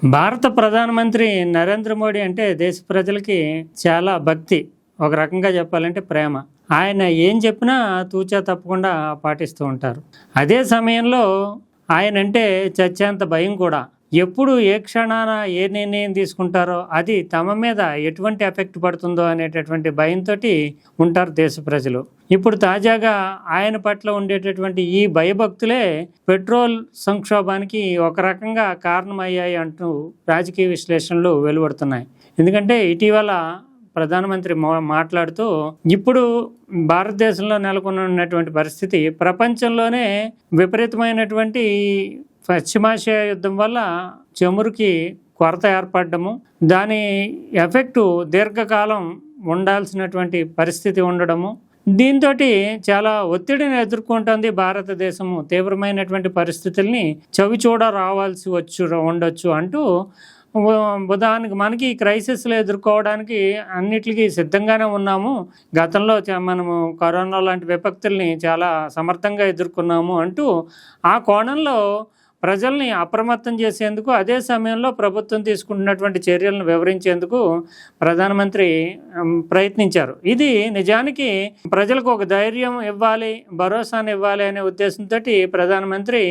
భారత ప్రధానమంత్రి నరేంద్ర మోడీ అంటే దేశ ప్రజలకి చాలా భక్తి. ఒక రకంగా చెప్పాలంటే ప్రేమ. ఆయన ఏం చెప్పినా తూచా తప్పకుండా పాటిస్తూ ఉంటారు. అదే సమయంలో ఆయనంటే చచ్చేంత భయం కూడా. ఎప్పుడు ఏ క్షణాన ఏ నిర్ణయం తీసుకుంటారో అది తమ మీద ఎటువంటి ఎఫెక్ట్ పడుతుందో అనేటటువంటి భయంతో ఉంటారు దేశ ప్రజలు. ఇప్పుడు తాజాగా ఆయన పట్ల ఉండేటటువంటి ఈ భయభక్తులే పెట్రోల్ సంక్షోభానికి ఒక రకంగా కారణమయ్యాయి అంటూ రాజకీయ విశ్లేషణలు వెలువడుతున్నాయి. ఎందుకంటే ఇటీవల ప్రధానమంత్రి మాట్లాడుతూ ఇప్పుడు భారతదేశంలో నెలకొన్నటువంటి పరిస్థితి ప్రపంచంలోనే విపరీతమైనటువంటి పశ్చిమాసియా యుద్ధం వల్ల చమురుకి కొరత ఏర్పడము, దాని ఎఫెక్టు దీర్ఘకాలం ఉండాల్సినటువంటి పరిస్థితి ఉండడము, దీంతో చాలా ఒత్తిడిని ఎదుర్కొంటుంది భారతదేశము. తీవ్రమైనటువంటి పరిస్థితుల్ని చవిచూడ రావాల్సి ఉండొచ్చు అంటూ ఉదాహరణకి మనకి క్రైసిస్లు ఎదుర్కోవడానికి అన్నిటికీ సిద్ధంగానే ఉన్నాము, గతంలో మనము కరోనా లాంటి విపత్తుల్ని చాలా సమర్థంగా ఎదుర్కొన్నాము అంటూ ఆ కోణంలో ప్రజల్ని అప్రమత్తం చేసేందుకు, అదే సమయంలో ప్రభుత్వం తీసుకుంటున్నటువంటి చర్యలను వివరించేందుకు ప్రధానమంత్రి ప్రయత్నించారు. ఇది నిజానికి ప్రజలకు ఒక ధైర్యం ఇవ్వాలి, భరోసాను ఇవ్వాలి అనే ఉద్దేశంతో ప్రధానమంత్రి,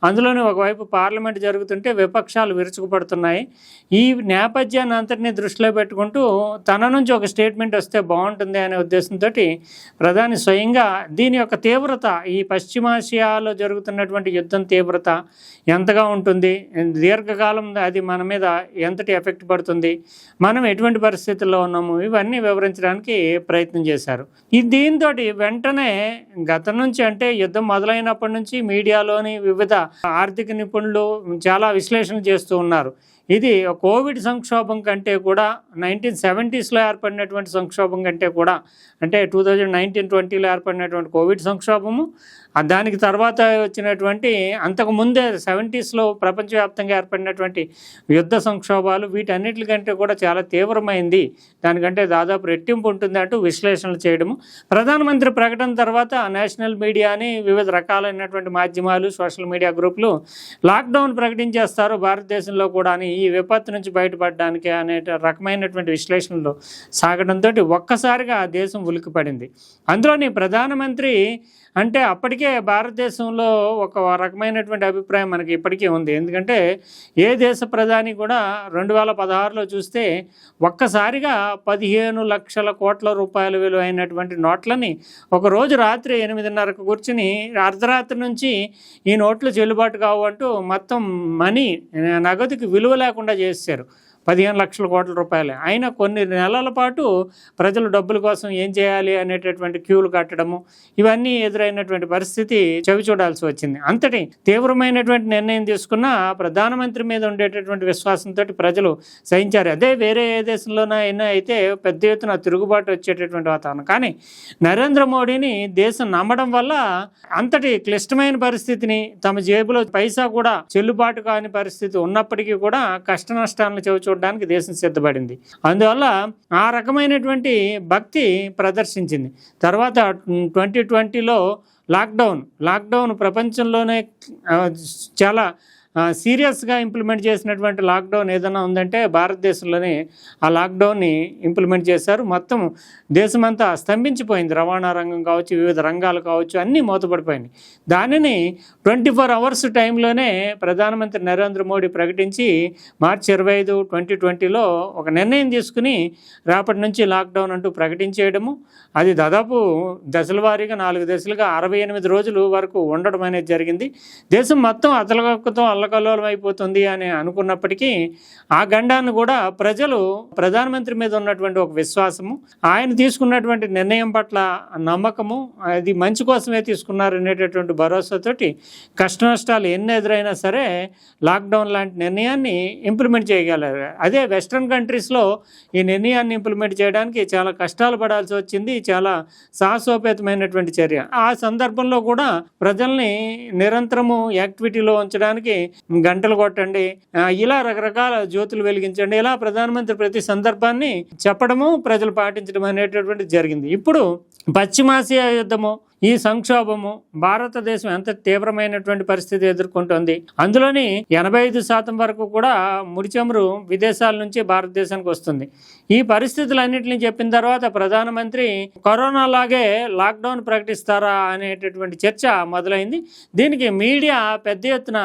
అందులోనే ఒకవైపు పార్లమెంట్ జరుగుతుంటే విపక్షాలు విరుచుకుపడుతున్నాయి, ఈ నేపథ్యాన్ని అంతటినీ దృష్టిలో పెట్టుకుంటూ తన నుంచి ఒక స్టేట్మెంట్ వస్తే బాగుంటుంది అనే ఉద్దేశంతో ప్రధాని స్వయంగా దీని యొక్క తీవ్రత, ఈ పశ్చిమాసియాలో జరుగుతున్నటువంటి యుద్ధం తీవ్రత ఎంతగా ఉంటుంది, దీర్ఘకాలం అది మన మీద ఎంతటి ఎఫెక్ట్ పడుతుంది, మనం ఎటువంటి పరిస్థితుల్లో ఉన్నాము, ఇవన్నీ వివరించడానికి ప్రయత్నం చేశారు. దీంతో వెంటనే గతం నుంచి, అంటే యుద్ధం మొదలైనప్పటి నుంచి మీడియాలోని వివిధ ఆర్థిక నిపుణులు చాలా విశ్లేషణ చేస్తూ ఉన్నారు. ఇది కోవిడ్ సంక్షోభం కంటే కూడా 1970s ఏర్పడినటువంటి సంక్షోభం కంటే కూడా, అంటే 2019-20లో ఏర్పడినటువంటి కోవిడ్ సంక్షోభము, దానికి తర్వాత వచ్చినటువంటి అంతకుముందే 70sలో ప్రపంచవ్యాప్తంగా ఏర్పడినటువంటి యుద్ధ సంక్షోభాలు, వీటన్నిటికంటే కూడా చాలా తీవ్రమైంది, దానికంటే దాదాపు రెట్టింపు ఉంటుంది అంటూ విశ్లేషణలు చేయడము. ప్రధానమంత్రి ప్రకటన తర్వాత నేషనల్ మీడియాని, వివిధ రకాలైనటువంటి మాధ్యమాలు, సోషల్ మీడియా గ్రూపులు లాక్డౌన్ ప్రకటించేస్తారు భారతదేశంలో కూడా అని, ఈ విపత్తు నుంచి బయటపడడానికి అనే రకమైనటువంటి విశ్లేషణలు సాగడంతో ఒక్కసారిగా దేశం ఉలిక్కిపడింది. అందులోని ప్రధానమంత్రి అంటే అప్పటికే భారతదేశంలో ఒక రకమైనటువంటి అభిప్రాయం మనకి ఇప్పటికీ ఉంది. ఎందుకంటే ఏ దేశ ప్రధాని కూడా 2016లో చూస్తే ఒక్కసారిగా 15 లక్షల కోట్ల రూపాయల విలువైనటువంటి నోట్లని ఒకరోజు రాత్రి 8:30కు కూర్చుని అర్ధరాత్రి నుంచి ఈ నోట్లు చెల్లుబాటు కావు అంటూ మొత్తం మనీ, నగదుకి విలువ లేకుండా చేశారు. 15 లక్షల కోట్ల రూపాయలు. అయినా కొన్ని నెలల పాటు ప్రజలు డబ్బుల కోసం ఏం చేయాలి అనేటటువంటి క్యూలు కట్టడము, ఇవన్నీ ఎదురైనటువంటి పరిస్థితి చవి చూడాల్సి వచ్చింది. అంతటి తీవ్రమైనటువంటి నిర్ణయం తీసుకున్న ప్రధానమంత్రి మీద ఉండేటటువంటి విశ్వాసంతో ప్రజలు సహించారు. అదే వేరే ఏ దేశంలోనైనా అయితే పెద్ద ఎత్తున తిరుగుబాటు వచ్చేటటువంటి వాతావరణం. కానీ నరేంద్ర మోడీని దేశం నమ్మడం వల్ల అంతటి క్లిష్టమైన పరిస్థితిని, తమ జేబులో పైసా కూడా చెల్లుబాటు కాని పరిస్థితి ఉన్నప్పటికీ కూడా కష్ట నష్టాలను చవి చూడడానికి దేశం సిద్ధపడింది. అందువల్ల ఆ రకమైనటువంటి భక్తి ప్రదర్శించింది. తర్వాత 2020లో లాక్డౌన్ ప్రపంచంలోనే చాలా సీరియస్గా ఇంప్లిమెంట్ చేసినటువంటి లాక్డౌన్ ఏదైనా ఉందంటే భారతదేశంలోనే ఆ లాక్డౌన్ని ఇంప్లిమెంట్ చేశారు. మొత్తం దేశమంతా స్తంభించిపోయింది. రవాణా రంగం కావచ్చు, వివిధ రంగాలు కావచ్చు, అన్నీ మూతపడిపోయింది. దానిని 24 అవర్స్ టైంలోనే ప్రధానమంత్రి నరేంద్ర మోడీ ప్రకటించి మార్చి 25, 2020లో ఒక నిర్ణయం తీసుకుని రేపటి నుంచి లాక్డౌన్ అంటూ ప్రకటించేయడము, అది దాదాపు దశల వారీగా 4 దశలుగా 68 రోజులు వరకు ఉండడం అనేది జరిగింది. దేశం మొత్తం అతలగక్కుతో అల్లకల్లోలం అయిపోతుంది అని అనుకున్నప్పటికీ ఆ గండాన్ని కూడా ప్రజలు ప్రధానమంత్రి మీద ఉన్నటువంటి ఒక విశ్వాసము, ఆయన తీసుకున్నటువంటి నిర్ణయం పట్ల నమ్మకము, అది మంచి కోసమే తీసుకున్నారు అనేటటువంటి భరోసాతోటి కష్ట నష్టాలు ఎన్ని ఎదురైనా సరే లాక్డౌన్ లాంటి నిర్ణయాన్ని ఇంప్లిమెంట్ చేయగలరు. అదే వెస్ట్రన్ కంట్రీస్లో ఈ నిర్ణయాన్ని ఇంప్లిమెంట్ చేయడానికి చాలా కష్టాలు పడాల్సి వచ్చింది, చాలా సాహసోపేతమైనటువంటి చర్య. ఆ సందర్భంలో కూడా ప్రజల్ని నిరంతరము యాక్టివిటీలో ఉంచడానికి గంటలు కొట్టండి, ఇలా రకరకాల జ్యోతులు వెలిగించండి, ఇలా ప్రధానమంత్రి ప్రతి సందర్భాన్ని చెప్పడము, ప్రజలు పాటించడం అనేటటువంటి జరిగింది. ఇప్పుడు పశ్చిమాసియా యుద్ధము, ఈ సంక్షోభము భారతదేశం ఎంత తీవ్రమైనటువంటి పరిస్థితి ఎదుర్కొంటోంది. అందులోని 85% వరకు కూడా ముడి చమురు విదేశాల నుంచి భారతదేశానికి వస్తుంది. ఈ పరిస్థితులన్నింటినీ చెప్పిన తర్వాత ప్రధానమంత్రి కరోనా లాగే లాక్డౌన్ ప్రకటిస్తారా అనేటటువంటి చర్చ మొదలైంది. దీనికి మీడియా పెద్ద ఎత్తున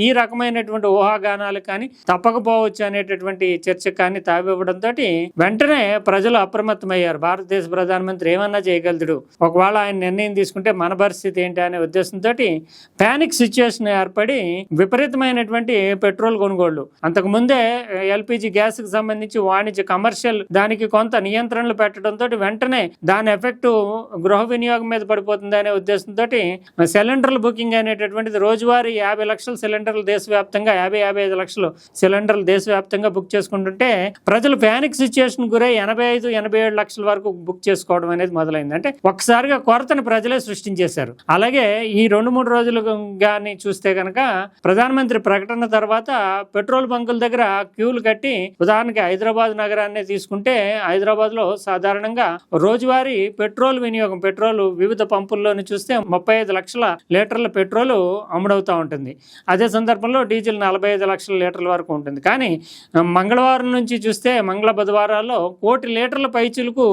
ఈ రకమైనటువంటి ఊహాగానాలు కానీ తప్పకపోవచ్చు అనేటటువంటి చర్చ కానీ తావివ్వడంతో వెంటనే ప్రజలు అప్రమత్తమయ్యారు. భారతదేశ ప్రధానమంత్రి ఏమన్నా చేయగలడు, ఒకవేళ ఆయన నిర్ణయం తీసుకుంటే మన పరిస్థితి ఏంటి అనే ఉద్దేశంతో పానిక్ సిచ్యుయేషన్ ఏర్పడి విపరీతమైనటువంటి పెట్రోల్ కొనుగోళ్లు, అంతకు ముందే ఎల్పిజి గ్యాస్ కి సంబంధించి వాణిజ్య కమర్షియల్ దానికి కొంత నియంత్రణలు పెట్టడంతో వెంటనే దాని ఎఫెక్ట్ గృహ వినియోగం మీద పడిపోతుంది అనే ఉద్దేశంతో సిలిండర్ల బుకింగ్ అనేటటువంటిది రోజువారీ 50 లక్షల సిలిండర్లు దేశవ్యాప్తంగా 55 లక్షలు సిలిండర్లు దేశవ్యాప్తంగా బుక్ చేసుకుంటుంటే ప్రజలు పానిక్ సిచ్యుయేషన్ గురై 85-87 లక్షల వరకు బుక్ చేసుకోవడం అనేది మొదలైంది. అంటే ఒక్కసారిగా కొరతను ప్రజలే సృష్టించేశారు. అలాగే ఈ 2-3 రోజులు కానీ చూస్తే కనుక ప్రధానమంత్రి ప్రకటన తర్వాత పెట్రోల్ బంకుల దగ్గర క్యూలు కట్టి, ఉదాహరణకి హైదరాబాద్ నగరాన్ని తీసుకుంటే హైదరాబాద్ లో సాధారణంగా రోజువారీ పెట్రోల్ వినియోగం, పెట్రోల్ వివిధ పంపుల్లోని చూస్తే 35 లక్షల లీటర్ల పెట్రోల్ అమ్ముడవుతూ ఉంటుంది. అదే సందర్భంలో డీజిల్ 45 లక్షల లీటర్ల వరకు ఉంటుంది. కానీ మంగళవారం నుంచి చూస్తే బుధవారాల్లో 1 కోటి లీటర్ల పైచులకు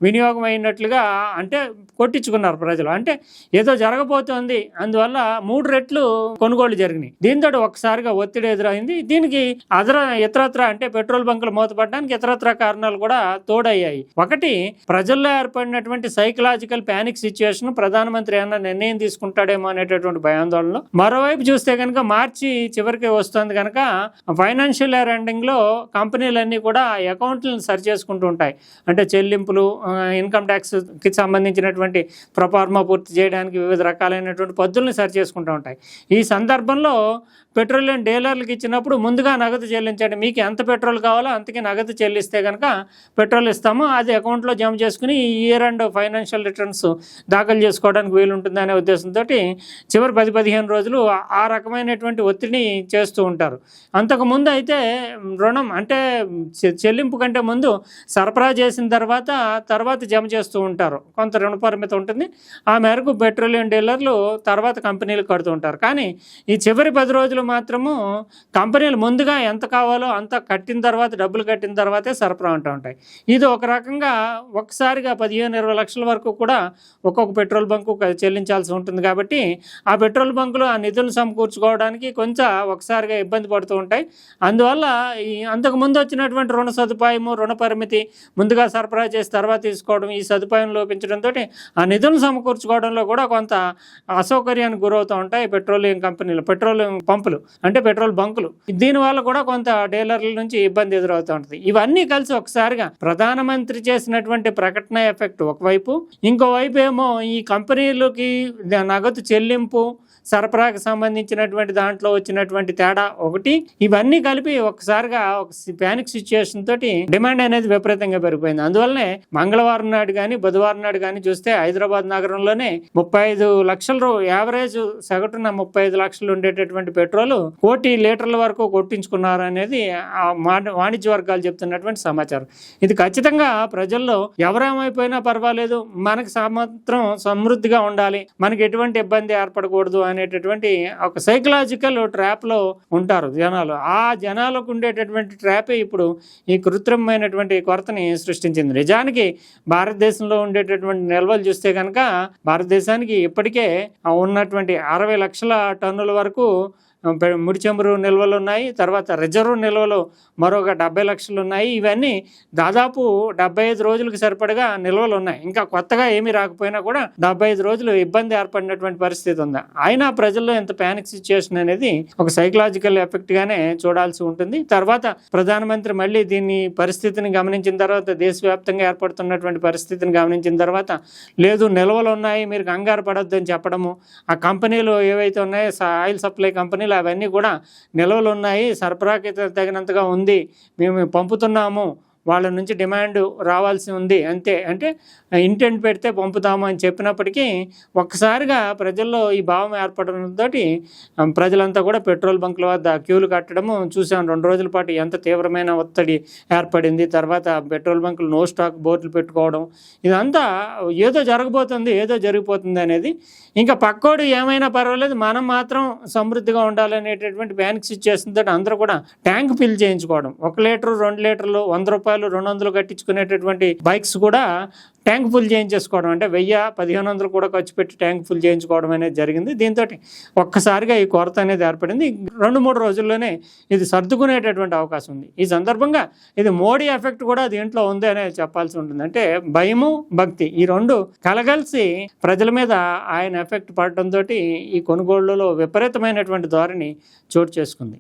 వినియోగం అయినట్లుగా అంటే కొట్టించుకున్నారు ప్రజలు. అంటే ఏదో జరగబోతోంది, అందువల్ల 3 రెట్లు కొనుగోలు జరిగినాయి. దీంతో ఒక్కసారిగా ఒత్తిడి ఎదురైంది. దీనికి ఇతరత్ర అంటే పెట్రోల్ బంకులు మూతపడడానికి ఇతరత్ర కారణాలు కూడా తోడయ్యాయి. ఒకటి, ప్రజల్లో ఏర్పడినటువంటి సైకలాజికల్ పానిక్ సిచ్యుయేషన్, ప్రధానమంత్రి ఏమన్నా నిర్ణయం తీసుకుంటాడేమో అనేటటువంటి భయాందోళనలు. మరోవైపు చూస్తే కనుక మార్చి చివరికి వస్తుంది కనుక ఫైనాన్షియల్ ఇయర్ ఎండింగ్ లో కంపెనీలన్నీ కూడా అకౌంట్లను సరి చేసుకుంటూ ఉంటాయి. అంటే చెల్లింపులు, ఇన్కమ్ ట్యాక్స్ కి సంబంధించినటువంటి ప్రొఫార్మా పూర్తి చేయడానికి వివిధ రకాలైనటువంటి పద్ధతులను సరి చేసుకుంటూ ఉంటాయి. ఈ సందర్భంలో పెట్రోలియం డీలర్లకు ఇచ్చినప్పుడు ముందుగా నగదు చెల్లించండి, మీకు ఎంత పెట్రోల్ కావాలో అంతకి నగదు చెల్లిస్తే కనుక పెట్రోల్ ఇస్తాము, అది అకౌంట్లో జమ చేసుకుని ఇయర్ అండ్ ఫైనాన్షియల్ రిటర్న్స్ దాఖలు చేసుకోవడానికి వీలుంటుంది అనే ఉద్దేశంతో చివరి 10-15 రోజులు ఆ రకమైనటువంటి ఒత్తిడిని చేస్తూ ఉంటారు. అంతకుముందు అయితే రుణం అంటే చెల్లింపు కంటే ముందు సరఫరా చేసిన తర్వాత జమ చేస్తూ ఉంటారు. కొంత రుణ పరిమితి ఉంటుంది. ఆ మేరకు పెట్రోలియం డీలర్లు తర్వాత కంపెనీలు కడుతూ ఉంటారు. కానీ ఈ చివరి 10 రోజులు మాత్రము కంపెనీలు ముందుగా ఎంత కావాలో అంత కట్టిన తర్వాత, డబ్బులు కట్టిన తర్వాతే సరఫరా ఉంటూ ఉంటాయి. ఇది ఒక రకంగా ఒకసారిగా 15-20 లక్షల వరకు కూడా ఒక్కొక్క పెట్రోల్ బంకు చెల్లించాల్సి ఉంటుంది. కాబట్టి ఆ పెట్రోల్ బంకులు ఆ నిధులు సమకూర్చుకోవడానికి కొంచెం ఒకసారిగా ఇబ్బంది పడుతూ ఉంటాయి. అందువల్ల ఈ అంతకుముందు వచ్చినటువంటి రుణ సదుపాయము, రుణ పరిమితి ముందుగా సరఫరా చేసి తర్వాత తీసుకోవడం, ఈ సదుపాయం లోపించడంతో ఆ నిధులను సమకూర్చుకోవడంలో కూడా కొంత అసౌకర్యానికి గురవుతూ ఉంటాయి పెట్రోలియం కంపెనీలు, పెట్రోలియం పంపులు అంటే పెట్రోల్ బంకులు. దీనివల్ల కూడా కొంత డీలర్ల నుంచి ఇబ్బంది ఎదురవుతూ ఉంటుంది. ఇవన్నీ కలిసి ఒకసారిగా ప్రధానమంత్రి చేసినటువంటి ప్రకటన ఎఫెక్ట్ ఒకవైపు, ఇంకోవైపు ఏమో ఈ కంపెనీలకి నగదు చెల్లింపు, సరఫరాకు సంబంధించినటువంటి దాంట్లో వచ్చినటువంటి తేడా ఒకటి, ఇవన్నీ కలిపి ఒకసారిగా ఒక పానిక్ సిచ్యుయేషన్ తోటి డిమాండ్ అనేది విపరీతంగా పెరిగిపోయింది. అందువల్లనే మంగళవారం నాడు కానీ బుధవారం నాడు కానీ చూస్తే హైదరాబాద్ నగరంలోనే 35 లక్షలు యావరేజ్ సగటున 35 లక్షలు ఉండేటటువంటి పెట్రోల్ 1 కోటి లీటర్ల వరకు కొట్టించుకున్నారు అనేది వాణిజ్య వర్గాలు చెప్తున్నటువంటి సమాచారం. ఇది ఖచ్చితంగా ప్రజల్లో ఎవరేమైపోయినా పర్వాలేదు, మనకు మాత్రం సమృద్ధిగా ఉండాలి, మనకి ఎటువంటి ఇబ్బంది ఏర్పడకూడదు అనేటటువంటి ఒక సైకలాజికల్ ట్రాప్ లో ఉంటారు జనాలు. ఆ జనాలకు ఉండేటటువంటి ట్రాపే ఇప్పుడు ఈ కృత్రిమమైనటువంటి కొరతని సృష్టించింది. నిజానికి భారతదేశంలో ఉండేటటువంటి నిల్వలు చూస్తే కనుక భారతదేశానికి ఇప్పటికే ఉన్నటువంటి 60 లక్షల టన్నుల వరకు ముడి చమురు నిల్వలు ఉన్నాయి. తర్వాత రిజర్వ్ నిల్వలు మరొక 70 లక్షలు ఉన్నాయి. ఇవన్నీ దాదాపు 75 రోజులకు సరిపడగా నిల్వలు ఉన్నాయి. ఇంకా కొత్తగా ఏమీ రాకపోయినా కూడా 75 రోజులు ఇబ్బంది ఏర్పడినటువంటి పరిస్థితి ఉంది. అయినా ప్రజల్లో ఎంత పానిక్ సిచ్యుయేషన్ అనేది ఒక సైకలాజికల్ ఎఫెక్ట్ గానే చూడాల్సి ఉంటుంది. తర్వాత ప్రధానమంత్రి మళ్ళీ దీన్ని పరిస్థితిని గమనించిన తర్వాత, దేశవ్యాప్తంగా ఏర్పడుతున్నటువంటి పరిస్థితిని గమనించిన తర్వాత, లేదు నిల్వలు ఉన్నాయి మీరు కంగారు పడొద్దు అని చెప్పడము, ఆ కంపెనీలు ఏవైతే ఉన్నాయో ఆయిల్ సప్లై కంపెనీలు అవన్నీ కూడా నిల్వలు ఉన్నాయి, సరఫరాకి తగినంతగా ఉంది, మేము పంపుతున్నాము, వాళ్ళ నుంచి డిమాండ్ రావాల్సి ఉంది అంతే, అంటే ఇంటెంట్ పెడితే పంపుతాము అని చెప్పినప్పటికీ ఒక్కసారిగా ప్రజల్లో ఈ భావం ఏర్పడడంతో ప్రజలంతా కూడా పెట్రోల్ బంకుల వద్ద క్యూలు కట్టడము చూసాం. 2 రోజుల పాటు ఎంత తీవ్రమైన ఒత్తిడి ఏర్పడింది. తర్వాత పెట్రోల్ బంకులు నో స్టాక్ బోర్డులు పెట్టుకోవడం, ఇదంతా ఏదో జరగబోతుంది, ఏదో జరిగిపోతుంది అనేది. ఇంకా పక్కోడు ఏమైనా పర్వాలేదు, మనం మాత్రం సమృద్ధిగా ఉండాలనేటటువంటి ప్యానిక్ సిచ్యువేషన్ తోటి అందరూ కూడా ట్యాంక్ ఫిల్ చేయించుకోవడం. 1 లీటరు 2 లీటర్లు 100 రూపాయలు 200 కట్టించుకునేటటువంటి బైక్స్ కూడా ట్యాంక్ ఫుల్ చేయించేసుకోవడం, అంటే 1000-1500 కూడా ఖర్చు పెట్టి ట్యాంక్ ఫుల్ చేయించుకోవడం అనేది జరిగింది. దీంతో ఒక్కసారిగా ఈ కొరత అనేది ఏర్పడింది. 2-3 రోజుల్లోనే ఇది సర్దుకునేటటువంటి అవకాశం ఉంది. ఈ సందర్భంగా ఇది మోడీ ఎఫెక్ట్ కూడా దీంట్లో ఉంది అనేది చెప్పాల్సి ఉంటుంది. అంటే భయము, భక్తి ఈ 2 కలగలిసి ప్రజల మీద ఆయన ఎఫెక్ట్ పడటంతో ఈ కొనుగోళ్లలో విపరీతమైనటువంటి ధోరణి చోటు చేసుకుంది.